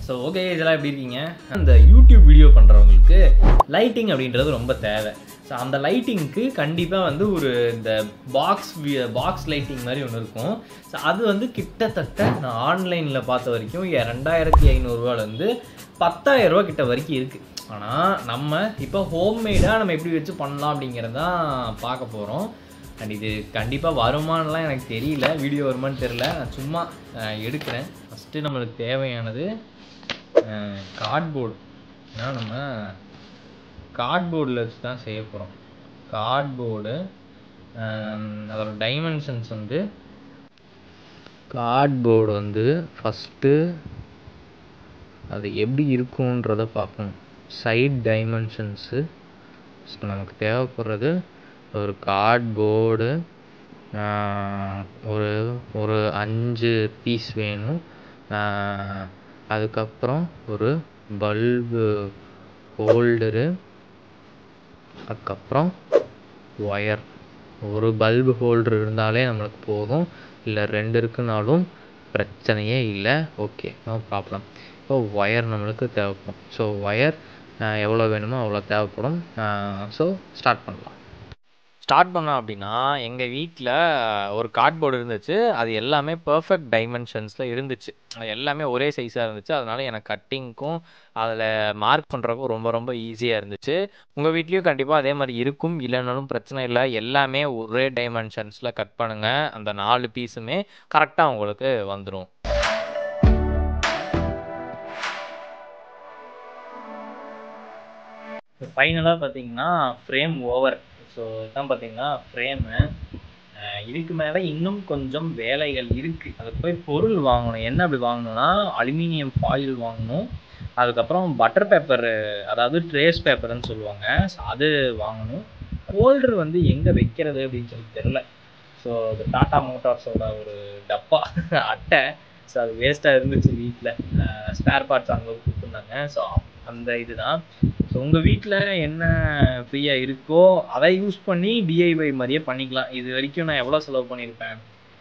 So okay, இதெல்லாம் எப்படி இருக்கீங்க? அந்த யூடியூப் வீடியோ பண்ணுறவங்களுக்கு லைட்டிங் அப்படின்றது ரொம்ப தேவை. ஸோ அந்த லைட்டிங்க்கு கண்டிப்பாக வந்து ஒரு இந்த பாக்ஸ் லைட்டிங் மாதிரி ஒன்று இருக்கும். ஸோ அது வந்து கிட்டத்தட்ட நான் ஆன்லைனில் பார்த்த வரைக்கும் 2500 10,000 கிட்ட வரைக்கும் இருக்குது. ஆனால் நம்ம இப்போ ஹோம்மேடாக நம்ம எப்படி வச்சு பண்ணலாம் அப்படிங்கிறது தான் பார்க்க போகிறோம். அண்ட் இது கண்டிப்பாக வருமானலாம் எனக்கு தெரியல, வீடியோ வருமானு தெரில, நான் சும்மா எடுக்கிறேன். ஃபஸ்ட்டு நம்மளுக்கு தேவையானது கார்ட்போர்டு. ஏன்னா நம்ம கார்ட்போர்டில் வச்சு தான் செய்ய போகிறோம். கார்ட்போர்டு அதோட டைமென்ஷன்ஸ் வந்து கார்ட்போர்டு வந்து ஃபஸ்ட்டு அது எப்படி இருக்குன்றதை பார்க்கணும். Side dimensions. ஸோ நமக்கு தேவைப்படுறது ஒரு கார்ட்போர்டு ஒரு 5 பீஸ் வேணும். அதுக்கப்புறம் ஒரு பல்பு ஹோல்டரு, அதுக்கப்புறம் ஒயர். ஒரு பல்பு ஹோல்டர் இருந்தாலே நம்மளுக்கு போதும், இல்லை 2 இருக்குனாலும் பிரச்சனையே இல்லை. Okay, no problem. இப்போ ஒயர் நம்மளுக்கு தேவைப்படும். ஸோ ஒயர் எவ்வளோ வேணுமோ அவ்வளோ தேவைப்படும். ஸோ ஸ்டார்ட் பண்ணலாம் அப்படின்னா எங்கள் வீட்டில் ஒரு கார்ட்போர்டு இருந்துச்சு. அது எல்லாமே பர்ஃபெக்ட் டைமென்ஷன்ஸில் இருந்துச்சு. அது எல்லாமே ஒரே சைஸாக இருந்துச்சு. அதனால் எனக்கு கட்டிங்க்கும் அதில் மார்க் பண்ணுறக்கும் ரொம்ப ரொம்ப ஈஸியாக இருந்துச்சு. உங்கள் வீட்லேயும் கண்டிப்பாக அதே மாதிரி இருக்கும், இல்லைனாலும் பிரச்சனை இல்லை. எல்லாமே ஒரே டைமென்ஷன்ஸில் கட் பண்ணுங்கள். அந்த 4 பீஸுமே கரெக்டாக உங்களுக்கு வந்துடும். ஃபைனலாக பார்த்தீங்கன்னா ஃப்ரேம் ஓவர். ஸோ இதுதான் பார்த்தீங்கன்னா ஃப்ரேமு. இதுக்கு மேலே இன்னும் கொஞ்சம் வேலைகள் இருக்குது. அதுக்கு போய் பொருள் வாங்கணும். என்ன அப்படி வாங்கணும்னா அலுமினியம் ஃபாயில் வாங்கணும். அதுக்கப்புறம் பட்டர் பேப்பர், அதாவது ட்ரேஸ் பேப்பர்னு சொல்லுவாங்க. ஸோ அது வாங்கணும். ஹோல்டர் வந்து எங்கே வைக்கிறது அப்படின்னு சொல்லி தெரில. ஸோ அது டாடா மோட்டார்ஸோட ஒரு டப்பா அட்டை. ஸோ அது வேஸ்ட்டாக இருந்துச்சு வீட்டில். ஸ்பேர் பார்ட்ஸ் அங்கே கொடுத்துருந்தாங்க. ஸோ அந்த இதுதான். ஸோ உங்கள் வீட்டில் என்ன ஃப்ரீயாக இருக்கோ அதை யூஸ் பண்ணி டிஐஒய் மாதிரியே பண்ணிக்கலாம். இது வரைக்கும் நான் எவ்வளோ செலவு பண்ணியிருப்பேன்.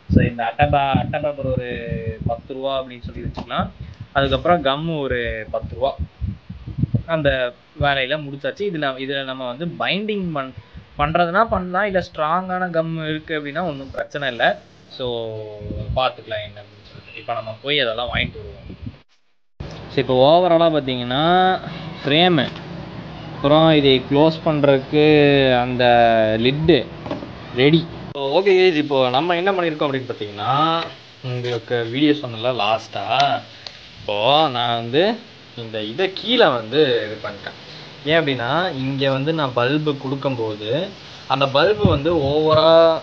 ஸோ இந்த அட்டை பேப்பர் ஒரு 10 ரூபா அப்படின்னு சொல்லி வச்சுக்கலாம். அதுக்கப்புறம் கம்மு ஒரு 10 ரூபா. அந்த வேலையில் முடிச்சாச்சு. இதில் நம்ம வந்து பைண்டிங் பண்ணுறதுனா பண்ணலாம், இல்லை ஸ்ட்ராங்கான கம் இருக்குது அப்படின்னா ஒன்றும் பிரச்சனை இல்லை. ஸோ பார்த்துக்கலாம் என்ன அப்படின்னு சொல்லிட்டு. இப்போ நம்ம போய் அதெல்லாம் வாங்கிட்டு வருவோம். ஸோ இப்போ ஓவராலாக பார்த்தீங்கன்னா ஃப்ரேமு, அப்புறம் இதை க்ளோஸ் பண்ணுறதுக்கு அந்த லிட்டு ரெடி. ஓகே, இப்போது நம்ம என்ன பண்ணியிருக்கோம் அப்படின்னு பார்த்தீங்கன்னா, உங்களுக்கு வீடியோ சொன்னல லாஸ்ட்டாக, இப்போது நான் வந்து இந்த இதை கீழே வந்து இது பண்ணிட்டேன். ஏன் அப்படின்னா இங்கே வந்து நான் பல்பு கொடுக்கும்போது அந்த பல்பு வந்து ஓவராக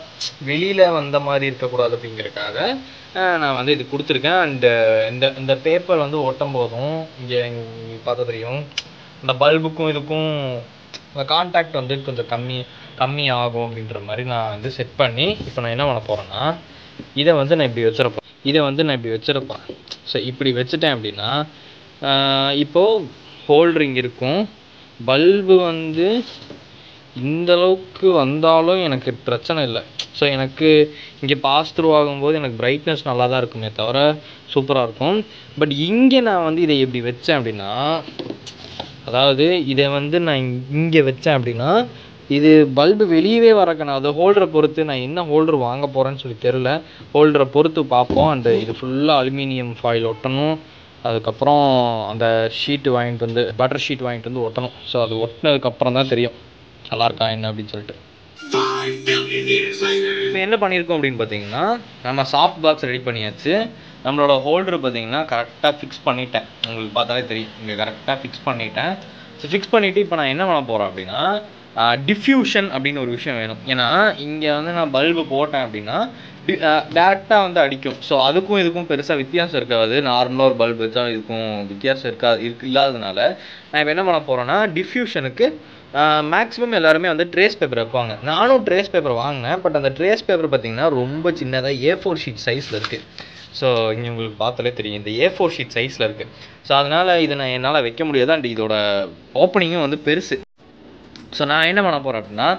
வெளியில் வந்த மாதிரி இருக்கக்கூடாது அப்படிங்கிறதுக்காக நான் வந்து இது கொடுத்துருக்கேன். அண்டு இந்த பேப்பர் வந்து ஒட்டும் போதும் இங்கே பார்த்தா தெரியும், இந்த பல்புக்கும் இதுக்கும் இந்த கான்டாக்ட் வந்து கொஞ்சம் கம்மி ஆகும் அப்படின்ற மாதிரி நான் வந்து செட் பண்ணி இப்போ நான் என்ன பண்ண போகிறேன்னா, இதை வந்து நான் இப்படி வச்சிருப்பேன். ஸோ இப்படி வச்சுட்டேன் அப்படின்னா இப்போது ஹோல்டரிங் இருக்கும். பல்பு வந்து இந்தளவுக்கு வந்தாலும் எனக்கு பிரச்சனை இல்லை. ஸோ எனக்கு இங்கே பாஸ் த்ரூ ஆகும்போது எனக்கு பிரைட்னஸ் நல்லா தான் இருக்குமே தவிர சூப்பராக இருக்கும். பட் இங்கே நான் வந்து இதை எப்படி வச்சேன் அப்படின்னா, அதாவது இதை வந்து நான் இங்கே வச்சேன் அப்படின்னா இது பல்பு வெளியவே வரக்கணும். அது ஹோல்டரை பொறுத்து நான் என்ன ஹோல்டர் வாங்க போகிறேன்னு சொல்லி தெரில. ஹோல்டரை பொறுத்து பார்ப்போம். அண்டு இது ஃபுல்லாக அலுமினியம் ஃபாயில் ஒட்டணும். அதுக்கப்புறம் அந்த ஷீட்டு வாங்கிட்டு வந்து பட்டர் ஷீட் வாங்கிட்டு வந்து ஒட்டணும். ஸோ அது ஒட்டினதுக்கப்புறம் தான் தெரியும் நல்லா இருக்கா என்ன அப்படின்னு சொல்லிட்டு. இப்போ என்ன பண்ணியிருக்கோம் அப்படின்னு பார்த்தீங்கன்னா, நம்ம சாஃப்ட் பாக்ஸ் ரெடி பண்ணியாச்சு. நம்மளோட ஹோல்டர் பார்த்தீங்கன்னா கரெக்டாக ஃபிக்ஸ் பண்ணிட்டேன். உங்களுக்கு பார்த்தாலே தெரியும், இங்கே கரெக்டாக ஃபிக்ஸ் பண்ணிட்டேன். ஸோ ஃபிக்ஸ் பண்ணிவிட்டு இப்போ நான் என்ன பண்ண போகிறேன் அப்படின்னா, டிஃப்யூஷன் அப்படின்னு ஒரு விஷயம் வேணும். ஏன்னா இங்கே வந்து நான் பல்பு போட்டேன் அப்படின்னா டேரெக்டாக வந்து அடிக்கும். ஸோ அதுக்கும் இதுக்கும் பெருசாக வித்தியாசம் இருக்காது. நார்மலாக ஒரு பல்பு வச்சா இதுக்கும் வித்தியாசம் இல்லாததுனால நான் இப்போ என்ன பண்ண போகிறேன்னா, டிஃப்யூஷனுக்கு மேக்ஸிமம் எல்லாருமே வந்து ட்ரேஸ் பேப்பர் வைப்பாங்க. நானும் ட்ரேஸ் பேப்பர் வாங்கினேன். பட் அந்த ட்ரேஸ் பேப்பர் பார்த்திங்கன்னா ரொம்ப சின்னதாக A4 ஷீட் சைஸில் இருக்குது. ஸோ இங்கே உங்களுக்கு பார்த்தாலே தெரியும், இந்த A4 ஷீட் சைஸில் இருக்குது. ஸோ அதனால் இதை நான் என்னால் வைக்க முடியாது. அண்ட் இதோட ஓப்பனிங்கும் வந்து பெருசு. ஸோ நான் என்ன பண்ண போகிறேன் அப்படின்னா,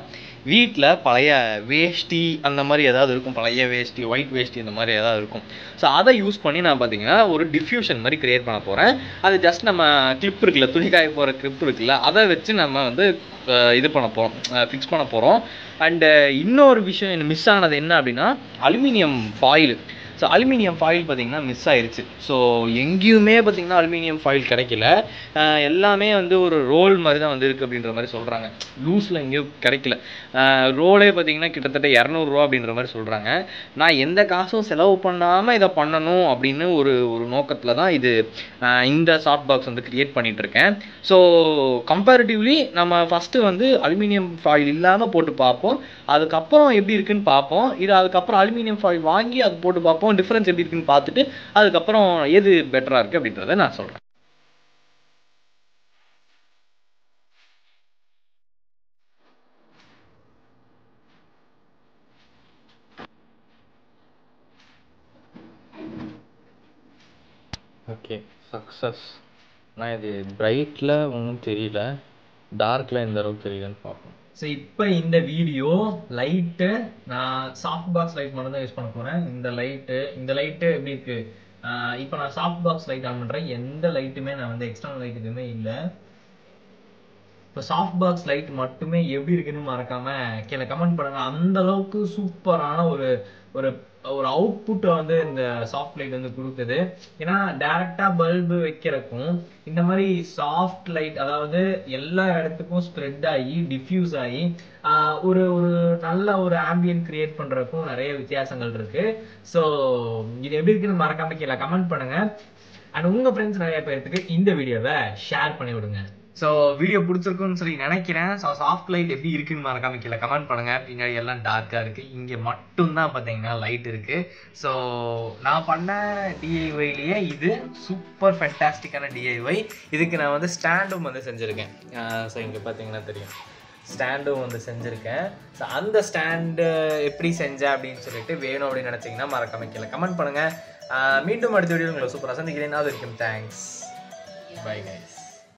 வீட்டில் பழைய வேஷ்டி அந்த மாதிரி ஏதாவது இருக்கும், பழைய வேஷ்டி, ஒயிட் வேஷ்டி இந்த மாதிரி ஏதாவது இருக்கும். ஸோ அதை யூஸ் பண்ணி நான் பார்த்தீங்கன்னா ஒரு டிஃப்யூஷன் மாதிரி க்ரியேட் பண்ண போகிறேன். அது ஜஸ்ட் நம்ம கிளிப் இருக்குல்ல, துணிக்காய போகிற கிளிப் இருக்குல்ல, அதை வச்சு நம்ம வந்து இது பண்ண போகிறோம், ஃபிக்ஸ் பண்ண போகிறோம். அண்டு இன்னொரு விஷயம் என்ன மிஸ் ஆனது என்ன அப்படின்னா aluminium foil. So aluminium foil பார்த்திங்கன்னா மிஸ் ஆயிடுச்சு. ஸோ எங்கேயுமே பார்த்திங்கன்னா அலுமினியம் ஃபாயில் கிடைக்கல. எல்லாமே வந்து ஒரு ரோல் மாதிரி தான் வந்து இருக்குது அப்படின்ற மாதிரி சொல்கிறாங்க. லூஸில் எங்கேயும் கிடைக்கல. ரோலே பார்த்திங்கன்னா கிட்டத்தட்ட 200 ரூபா அப்படின்ற மாதிரி சொல்கிறாங்க. நான் எந்த காசும் செலவு பண்ணாமல் இதை பண்ணணும் அப்படின்னு ஒரு நோக்கத்தில் தான் இந்த சாஃப்ட் பாக்ஸ் வந்து க்ரியேட் பண்ணிகிட்ருக்கேன். ஸோ கம்பேரிட்டிவ்லி நம்ம ஃபஸ்ட்டு வந்து அலுமினியம் ஃபாயில் இல்லாமல் போட்டு பார்ப்போம். அதுக்கப்புறம் எப்படி இருக்குன்னு பார்ப்போம். அதுக்கப்புறம் அலுமினியம் ஃபாயில் வாங்கி அது போட்டு பார்ப்போம். டிஃபரன்ஸ் எப்படி இருக்குன்னு பார்த்துட்டு அதுக்கப்புறம் எது பெட்டரா இருக்கு அப்படின்றத நான் சொல்றேன். Okay, success. நான் இது பிரைட்டில் ஒன்றும் தெரியல, டார்க்கில் எந்த அளவுக்கு தெரியலன்னு பார்ப்போம். ஸோ இப்போ இந்த வீடியோ லைட்டு நான் சாஃப்ட் பாக்ஸ் லைட் மட்டும் தான் யூஸ் பண்ண போகிறேன். இந்த லைட்டு எப்படி இருக்குது, இப்போ நான் சாஃப்ட் பாக்ஸ் லைட் ஆன் பண்ணுறேன். எந்த லைட்டுமே நான் வந்து எக்ஸ்டர்னல் லைட் எதுவுமே இல்லை. இப்போ சாஃப்ட் பாக்ஸ் லைட் மட்டுமே எப்படி இருக்குன்னு மறக்காம கீழே கமெண்ட் பண்ணுங்க. அந்த அளவுக்கு சூப்பரான ஒரு ஒரு ஒரு அவுட்புட்டை வந்து இந்த சாஃப்ட் லைட் வந்து கொடுக்குது. ஏன்னா டைரக்டா பல்பு வைக்கிறக்கும் இந்த மாதிரி சாஃப்ட் லைட், அதாவது எல்லா இடத்துக்கும் ஸ்ப்ரெட் ஆகி டிஃப்யூஸ் ஆகி ஒரு நல்ல ஒரு ஆம்பியன்ட் கிரியேட் பண்றதுக்கும் நிறைய வித்தியாசங்கள் இருக்கு. ஸோ இது எப்படி இருக்குன்னு மறக்காம கீழே கமெண்ட் பண்ணுங்க. அண்ட் உங்க ஃப்ரெண்ட்ஸ் நிறைய பேருக்கு இந்த வீடியோவை ஷேர் பண்ணி விடுங்க. ஸோ வீடியோ பிடிச்சிருக்குன்னு சொல்லி நினைக்கிறேன். ஸோ சாஃப்ட் லைட் எப்படி இருக்குன்னு மறக்காம கீழே கமெண்ட் பண்ணுங்க. பின்னாடி எல்லாம் டார்க்காக இருக்குது, இங்கே மட்டும்தான் பார்த்தீங்கன்னா லைட் இருக்குது. ஸோ நான் பண்ண டிஐஒய்லேயே இது சூப்பர் ஃபென்டாஸ்டிக்கான டிஐஒய். இதுக்கு நான் வந்து ஸ்டாண்டும் வந்து செஞ்சுருக்கேன். ஸோ இங்கே பார்த்தீங்கன்னா தெரியும், ஸ்டாண்டும் வந்து செஞ்சுருக்கேன். ஸோ அந்த ஸ்டாண்டு எப்படி செஞ்சேன் அப்படின்னு சொல்லிட்டு வேணும் அப்படின்னு நினச்சிங்கன்னா மறக்காம கீழே கமெண்ட் பண்ணுங்கள். மீண்டும் அடுத்த வீடியோ உங்களை சூப்பராக சந்திக்கிறேன். அது வரைக்கும் தேங்க்ஸ், பை கைஸ்.